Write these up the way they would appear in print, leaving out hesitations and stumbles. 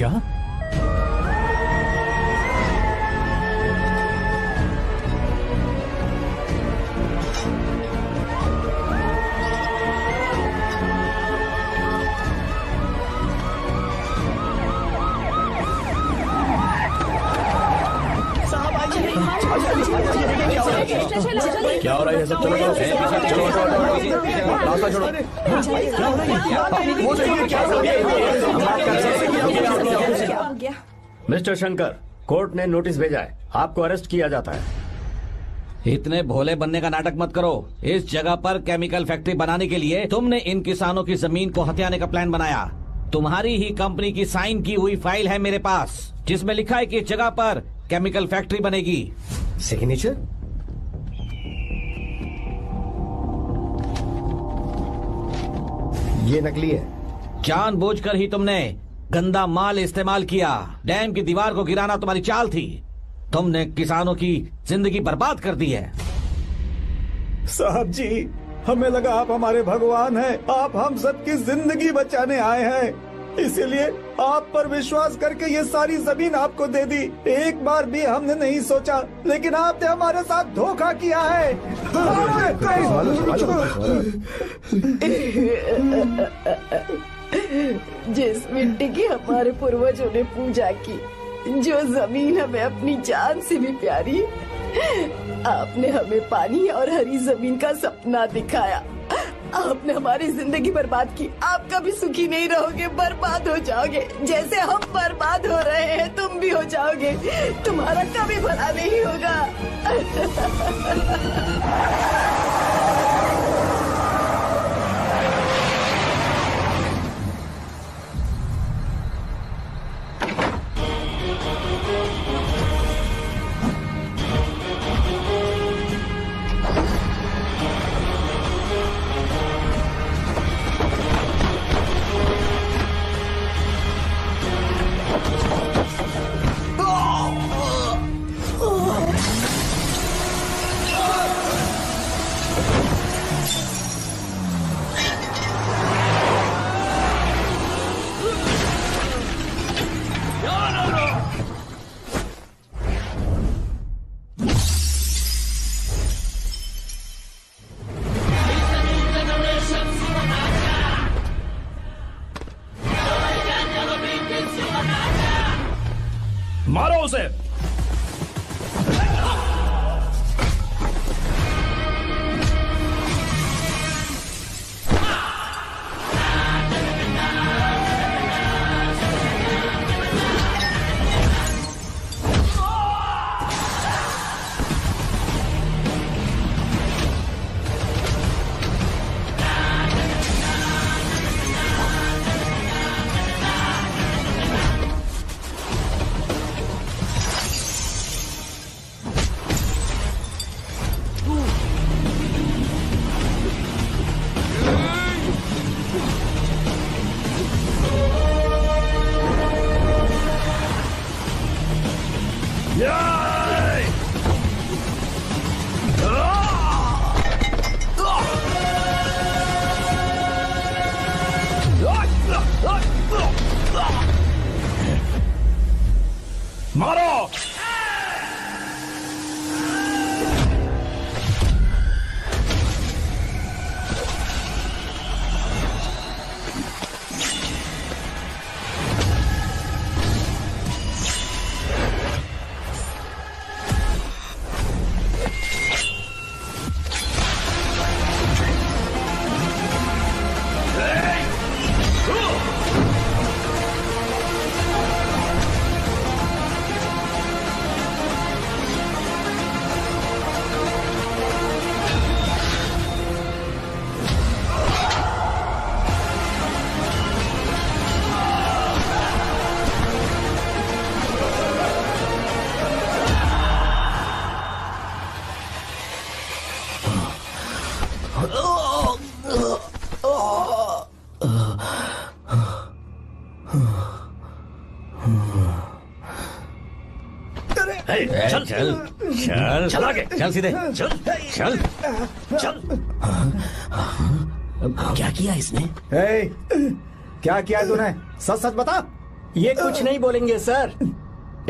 क्या? क्या हो रहा है? सब चलो रास्ता छोड़ो। मिस्टर शंकर, कोर्ट ने नोटिस भेजा है, आपको अरेस्ट किया जाता है। इतने भोले बनने का नाटक मत करो। इस जगह पर केमिकल फैक्ट्री बनाने के लिए तुमने इन किसानों की जमीन को हथियाने का प्लान बनाया। तुम्हारी ही कंपनी की साइन की हुई फाइल है मेरे पास, जिसमें लिखा है कि इस जगह पर केमिकल फैक्ट्री बनेगी। सिग्नेचर? ये नकली है। जानबूझकर ही तुमने गंदा माल इस्तेमाल किया। डैम की दीवार को गिराना तुम्हारी चाल थी। तुमने किसानों की जिंदगी बर्बाद कर दी है। साहब जी, हमें लगा आप हमारे भगवान हैं, आप हम सबकी जिंदगी बचाने आए हैं, इसीलिए आप पर विश्वास करके ये सारी जमीन आपको दे दी। एक बार भी हमने नहीं सोचा, लेकिन आपने हमारे साथ धोखा किया है। जिस मिट्टी की हमारे पूर्वजों ने पूजा की, जो जमीन हमें अपनी जान से भी प्यारी, आपने हमें पानी और हरी जमीन का सपना दिखाया। आपने हमारी जिंदगी बर्बाद की। आप कभी सुखी नहीं रहोगे, बर्बाद हो जाओगे। जैसे हम बर्बाद हो रहे हैं तुम भी हो जाओगे। तुम्हारा कभी भला नहीं होगा। मारो उसे। मारो। चल चल चल चल आगे चल, सीधे चल चल चल। क्या किया इसने? क्या किया तूने? सच सच बता। ये कुछ नहीं बोलेंगे सर।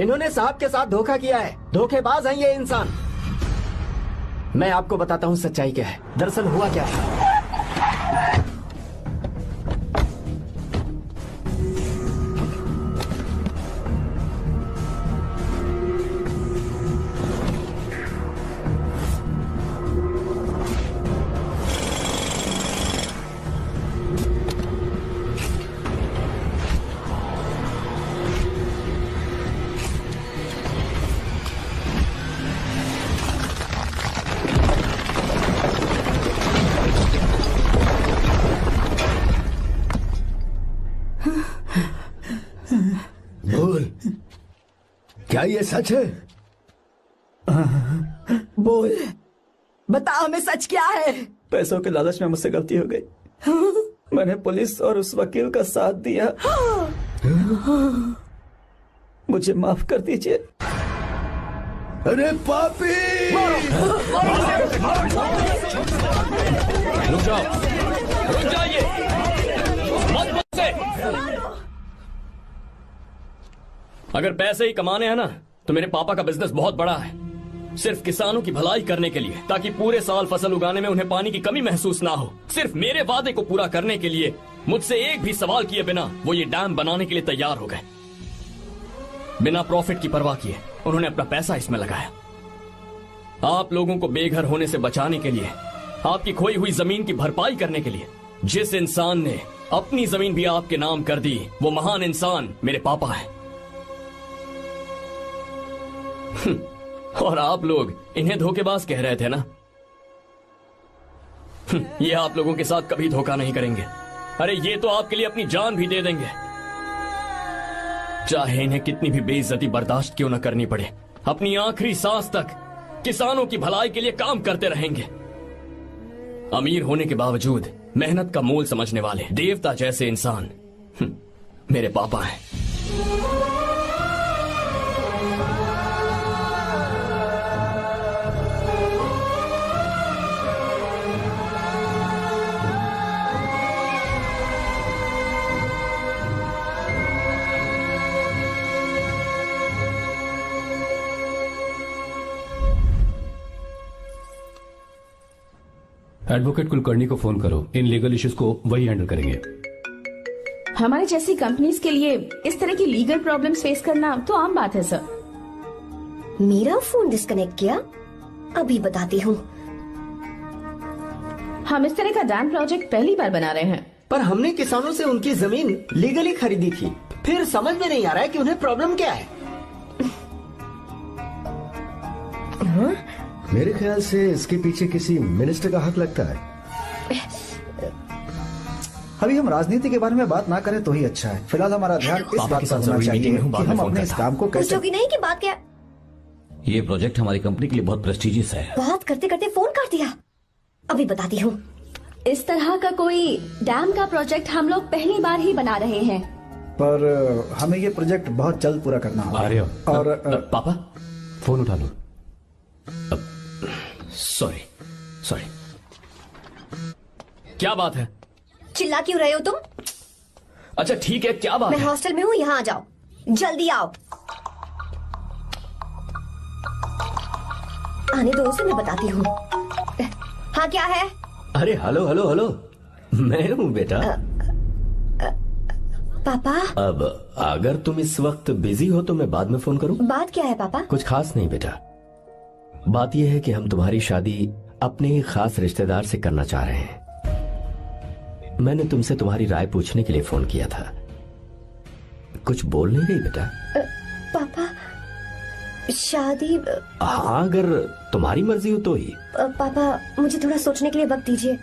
इन्होंने साहब के साथ धोखा किया है, धोखेबाज हैं ये इंसान। मैं आपको बताता हूँ सच्चाई क्या है। दरअसल हुआ क्या है, बोल, क्या ये सच है? बोल, बता हमें सच क्या है। पैसों के लालच में मुझसे गलती हो गई। मैंने पुलिस और उस वकील का साथ दिया। मुझे माफ कर दीजिए। अरे पापी! रुक जाओ, रुक जाइए, मत मुझसे। अगर पैसे ही कमाने हैं ना, तो मेरे पापा का बिजनेस बहुत बड़ा है, सिर्फ किसानों की भलाई करने के लिए, ताकि पूरे साल फसल उगाने में उन्हें पानी की कमी महसूस ना हो। सिर्फ मेरे वादे को पूरा करने के लिए मुझसे एक भी सवाल किए बिना वो ये डैम बनाने के लिए तैयार हो गए। बिना प्रॉफिट की परवाह किए उन्होंने अपना पैसा इसमें लगाया। आप लोगों को बेघर होने से बचाने के लिए, आपकी खोई हुई जमीन की भरपाई करने के लिए। जिस इंसान ने अपनी जमीन भी आपके नाम कर दी, वो महान इंसान मेरे पापा है। और आप लोग इन्हें धोखेबाज कह रहे थे ना? ये आप लोगों के साथ कभी धोखा नहीं करेंगे। अरे ये तो आपके लिए अपनी जान भी दे देंगे, चाहे इन्हें कितनी भी बेइज्जती बर्दाश्त क्यों न करनी पड़े। अपनी आखिरी सांस तक किसानों की भलाई के लिए काम करते रहेंगे। अमीर होने के बावजूद मेहनत का मोल समझने वाले देवता जैसे इंसान मेरे पापा हैं। एडवोकेट कुलकर्णी को फोन करो, इन लीगल इश्यूज को वही हैंडल करेंगे। हमारे जैसी कंपनीज के लिए इस तरह की लीगल प्रॉब्लम्स फेस करना तो आम बात है सर। मेरा फोन डिस्कनेक्ट किया, अभी बताती हूँ। हम इस तरह का डैम प्रोजेक्ट पहली बार बना रहे हैं। पर हमने किसानों से उनकी जमीन लीगली खरीदी थी, फिर समझ में नहीं आ रहा है कि उन्हें प्रॉब्लम क्या है। मेरे ख्याल से इसके पीछे किसी मिनिस्टर का हाथ लगता है। अभी हम राजनीति के बारे में बात ना करें तो ही अच्छा है। फिलहाल हमारा ध्यान इस बात पर होना चाहिए कि हम अपने इस काम को कैसे। पूछोगी नहीं कि बात क्या? ये प्रोजेक्ट हमारी कंपनी के लिए बहुत प्रेस्टिजियस है। बात करते करते फोन काट दिया, अभी बताती हूँ। इस तरह का कोई डैम का प्रोजेक्ट हम लोग पहली बार ही बना रहे हैं, पर हमें ये प्रोजेक्ट बहुत जल्द पूरा करना होगा। आर्य, और पापा फोन उठा लो। सॉरी सॉरी, क्या बात है? चिल्ला क्यों रहे हो तुम? अच्छा ठीक है, क्या बात मैं है? हॉस्टल में हूँ, यहाँ आ जाओ, जल्दी आओ। आने दो उसे, मैं बताती हूँ। हाँ क्या है? अरे हेलो हेलो हेलो, मैं हूँ बेटा। पापा, अब अगर तुम इस वक्त बिजी हो तो मैं बाद में फोन करूँ? बात क्या है पापा? कुछ खास नहीं बेटा, बात यह है कि हम तुम्हारी शादी अपने ही खास रिश्तेदार से करना चाह रहे हैं। मैंने तुमसे तुम्हारी राय पूछने के लिए फोन किया था। कुछ बोल नहीं रही बेटा? पापा, शादी? हाँ, अगर तुम्हारी मर्जी हो तो ही। पापा, मुझे थोड़ा सोचने के लिए वक्त दीजिए,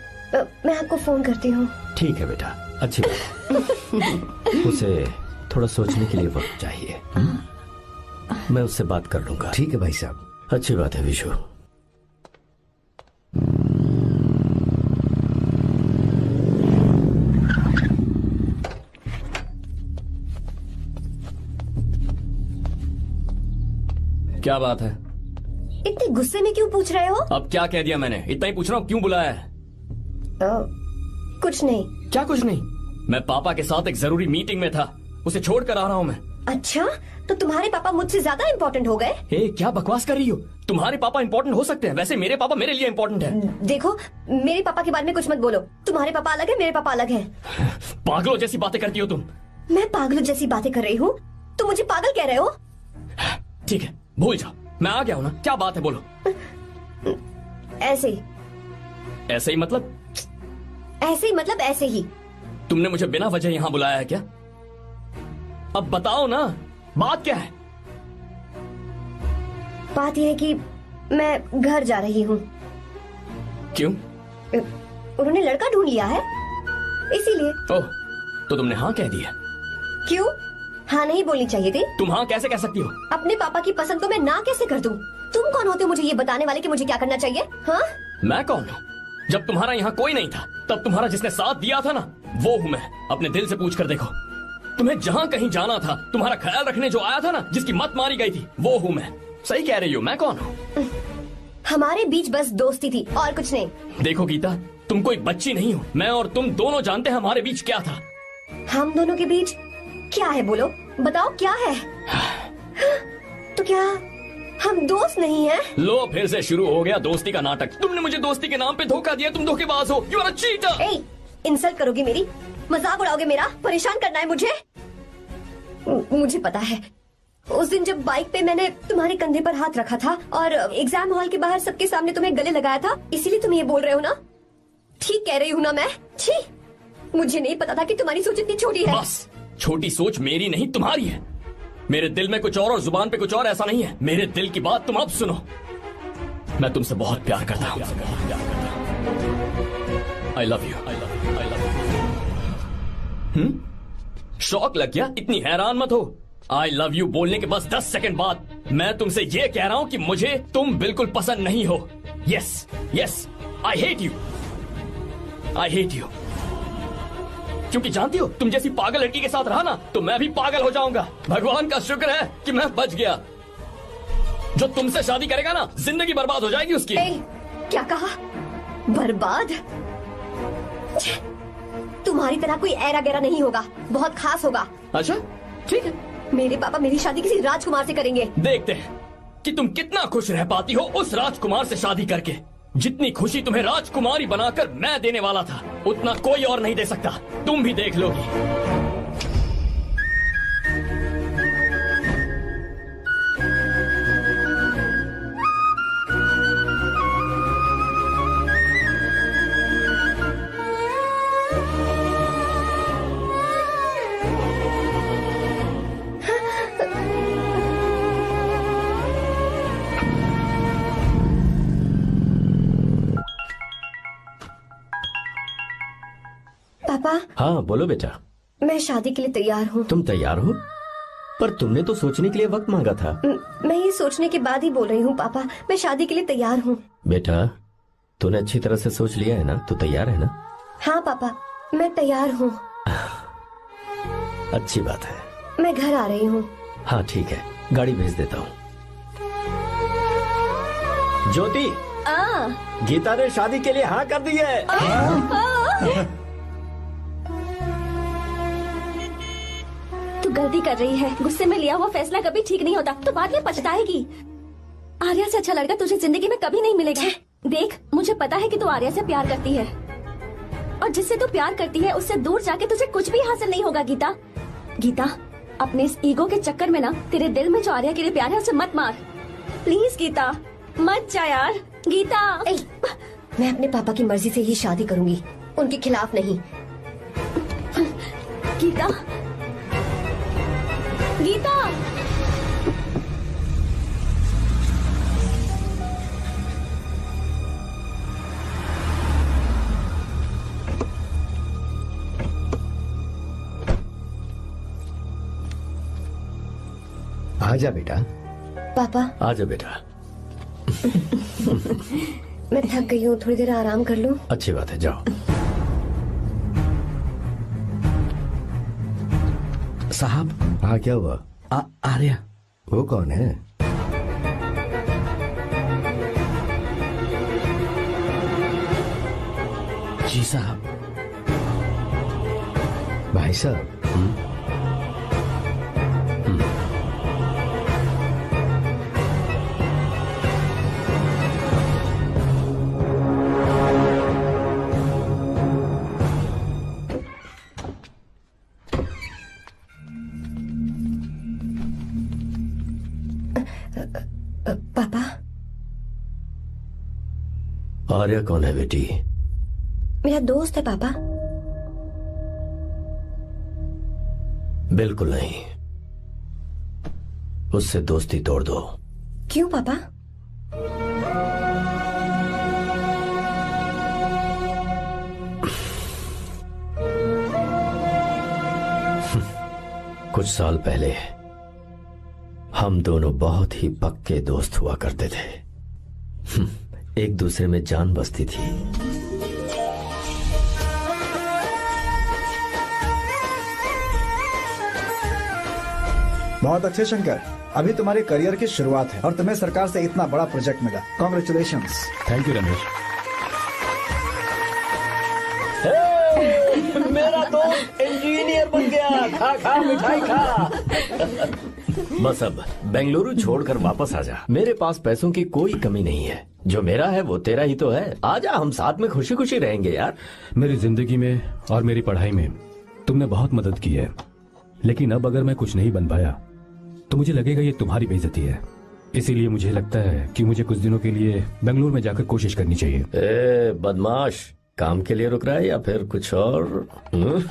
मैं आपको फोन करती हूँ। ठीक है बेटा, अच्छी बात। उसे थोड़ा सोचने के लिए वक्त चाहिए। मैं उससे बात कर लूंगा। ठीक है भाई साहब। अच्छी बात है विशु। क्या बात है? इतने गुस्से में क्यों पूछ रहे हो? अब क्या कह दिया मैंने? इतना ही पूछ रहा हूँ, क्यों बुलाया है? कुछ नहीं। क्या कुछ नहीं? मैं पापा के साथ एक जरूरी मीटिंग में था। उसे छोड़ कर आ रहा हूँ मैं। अच्छा, तो तुम्हारे पापा मुझसे ज्यादा इम्पोर्टेंट हो गए? क्या बकवास कर रही हो? तुम्हारे पापा इंपॉर्टेंट हो सकते हैं, वैसे मेरे पापा मेरे लिए इंपॉर्टेंट है। देखो, मेरे पापा के बारे में कुछ मत बोलो। तुम्हारे पापा अलग है, मेरे पापा अलग है। पागलों जैसी बातें करती हो तुम। मैं पागलों जैसी बातें कर रही हूँ? तुम मुझे पागल कह रहे हो? ठीक है, भूल जाओ, मैं आ गया हूँ ना। क्या बात है, बोलो। ऐसे ही। ऐसे ही मतलब? ऐसे ही मतलब ऐसे ही। तुमने मुझे बिना वजह यहाँ बुलाया है क्या? अब बताओ ना, बात क्या है? बात यह है कि मैं घर जा रही हूँ। क्यों? उन्होंने लड़का ढूंढ लिया है, इसीलिए। ओह, तो तुमने हाँ कह दिया? क्यों? हाँ नहीं बोलनी चाहिए थी? तुम हाँ कैसे कह सकती हो? अपने पापा की पसंद को मैं ना कैसे कर दूं? तुम कौन होते हो मुझे ये बताने वाले कि मुझे क्या करना चाहिए? हाँ? मैं कौन हूँ? जब तुम्हारा यहाँ कोई नहीं था, तब तुम्हारा जिसने साथ दिया था ना, वो हूँ मैं। अपने दिल से पूछ कर देखो। तुम्हें जहाँ कहीं जाना था, तुम्हारा ख्याल रखने जो आया था ना, जिसकी मत मारी गई थी, वो हूँ मैं। सही कह रही हो, मैं कौन हूँ? हमारे बीच बस दोस्ती थी और कुछ नहीं। देखो गीता, तुम कोई बच्ची नहीं हो। मैं और तुम दोनों जानते हैं हमारे बीच क्या था। हम दोनों के बीच क्या है? बोलो, बताओ क्या है? तो क्या हम दोस्त नहीं हैं? लो, फिर से शुरू हो गया दोस्ती का नाटक। तुमने मुझे दोस्ती के नाम पे धोखा दिया। तुम धोखेबाज हो। You are a cheater. ए, इंसल्ट करोगे मेरी? मजाक उड़ाओगे मेरा? परेशान करना है मुझे? मुझे पता है, उस दिन जब बाइक पे मैंने तुम्हारे कंधे पर हाथ रखा था और एग्जाम हॉल के बाहर सबके सामने तुम्हें गले लगाया था, इसीलिए तुम ये बोल रहे हो ना? ठीक कह रही हूँ ना मैं? छी, मुझे नहीं पता था कि तुम्हारी सोच इतनी छोटी है। बस, छोटी सोच मेरी नहीं तुम्हारी है। मेरे दिल में कुछ और जुबान पे कुछ और, ऐसा नहीं है। मेरे दिल की बात तुम अब सुनो। मैं तुमसे बहुत प्यार करता हूँ। I love you. शौक लग गया? इतनी हैरान मत हो। आई लव यू बोलने के बस 10 सेकंड बाद मैं तुमसे ये कह रहा हूँ कि मुझे तुम बिल्कुल पसंद नहीं हो। Yes yes, I hate you. I hate you. क्योंकि जानती हो, तुम जैसी पागल लड़की के साथ रहा ना, तो मैं भी पागल हो जाऊंगा। भगवान का शुक्र है कि मैं बच गया। जो तुमसे शादी करेगा ना, जिंदगी बर्बाद हो जाएगी उसकी। क्या कहा? बर्बाद? तुम्हारी तरह कोई ऐरा गैरा नहीं होगा, बहुत खास होगा। अच्छा, ठीक है। मेरे पापा मेरी शादी किसी राजकुमार से करेंगे। देखते हैं कि तुम कितना खुश रह पाती हो उस राजकुमार से शादी करके। जितनी खुशी तुम्हें राजकुमारी बनाकर मैं देने वाला था, उतना कोई और नहीं दे सकता। तुम भी देख लोगी। पापा। हाँ बोलो बेटा। मैं शादी के लिए तैयार हूँ। तुम तैयार हो? पर तुमने तो सोचने के लिए वक्त मांगा था। मैं ये सोचने के बाद ही बोल रही हूँ पापा, मैं शादी के लिए तैयार हूँ। बेटा, तूने अच्छी तरह से सोच लिया है ना? तू तैयार है ना? हाँ पापा, मैं तैयार हूँ। अच्छी बात है। मैं घर आ रही हूँ। हाँ ठीक है, गाड़ी भेज देता हूँ। ज्योति, गीता ने शादी के लिए हाँ कर दी है। तू गलती कर रही है। गुस्से में लिया हुआ फैसला कभी ठीक नहीं होता, तो बाद में पछताएगी। आर्या से अच्छा लड़का तुझे जिंदगी में कभी नहीं मिलेगा। देख, मुझे पता है कि तू आर्या से प्यार करती है, और जिससे तू प्यार करती है उससे दूर जाके तुझे कुछ भी हासिल नहीं होगा। गीता, गीता, अपने इस ईगो के चक्कर में ना तेरे दिल में जो आर्या के लिए प्यार है उसे मत मार। प्लीज गीता, मत जा यार। गीता, मैं अपने पापा की मर्जी से ही शादी करूंगी, उनके खिलाफ नहीं। गीता, गीता। आजा बेटा। पापा। आजा बेटा। मैं थक गई हूँ, थोड़ी देर आराम कर लूँ। अच्छी बात है, जाओ। साहब। हाँ क्या हुआ? आर्या। वो कौन है? जी साहब। भाई साहब, पापा, आर्या कौन है बेटी? मेरा दोस्त है पापा। बिल्कुल नहीं, उससे दोस्ती तोड़ दो। क्यों पापा? कुछ साल पहले हम दोनों बहुत ही पक्के दोस्त हुआ करते थे। एक दूसरे में जान बसती थी। बहुत अच्छे शंकर, अभी तुम्हारे करियर की शुरुआत है और तुम्हें सरकार से इतना बड़ा प्रोजेक्ट मिला। कॉन्ग्रेचुलेशंस। Thank you Ramesh. मेरा दोस्त इंजीनियर बन गया। खा खा मिठाई खा। बस अब बेंगलुरु छोड़कर वापस आ जा। मेरे पास पैसों की कोई कमी नहीं है। जो मेरा है वो तेरा ही तो है। आजा, हम साथ में खुशी खुशी रहेंगे यार। मेरी जिंदगी में और मेरी पढ़ाई में तुमने बहुत मदद की है, लेकिन अब अगर मैं कुछ नहीं बन पाया तो मुझे लगेगा ये तुम्हारी बेइज्जती है। इसीलिए मुझे लगता है कि मुझे कुछ दिनों के लिए बेंगलुरु में जाकर कोशिश करनी चाहिए। ए बदमाश, काम के लिए रुक रहा है या फिर कुछ और?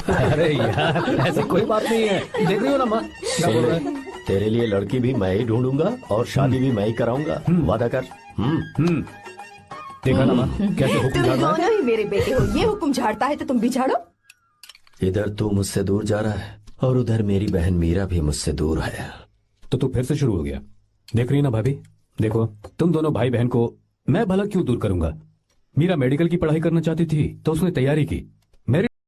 अरे यार, ऐसी कोई बात नहीं है। देख रही हो ना माँ क्या बोल रहा है। तेरे लिए लड़की भी मैं ही ढूंढूंगा और शादी भी मैं ही कराऊंगा। वादा कर। देखा ना माँ कैसे हुक्म तुम झाड़ रहा है। दोनों ही मेरे बेटे हो। ये हुक्म झाड़ता है तो तुम भी झाड़ो। इधर तू मुझसे दूर जा रहा है और उधर मेरी बहन मीरा भी मुझसे दूर है। तो तू फिर से शुरू हो गया। देख रही ना भाभी, देखो तुम दोनों भाई बहन को मैं भला क्यों दूर करूंगा। मीरा मेडिकल की पढ़ाई करना चाहती थी तो उसने तैयारी की,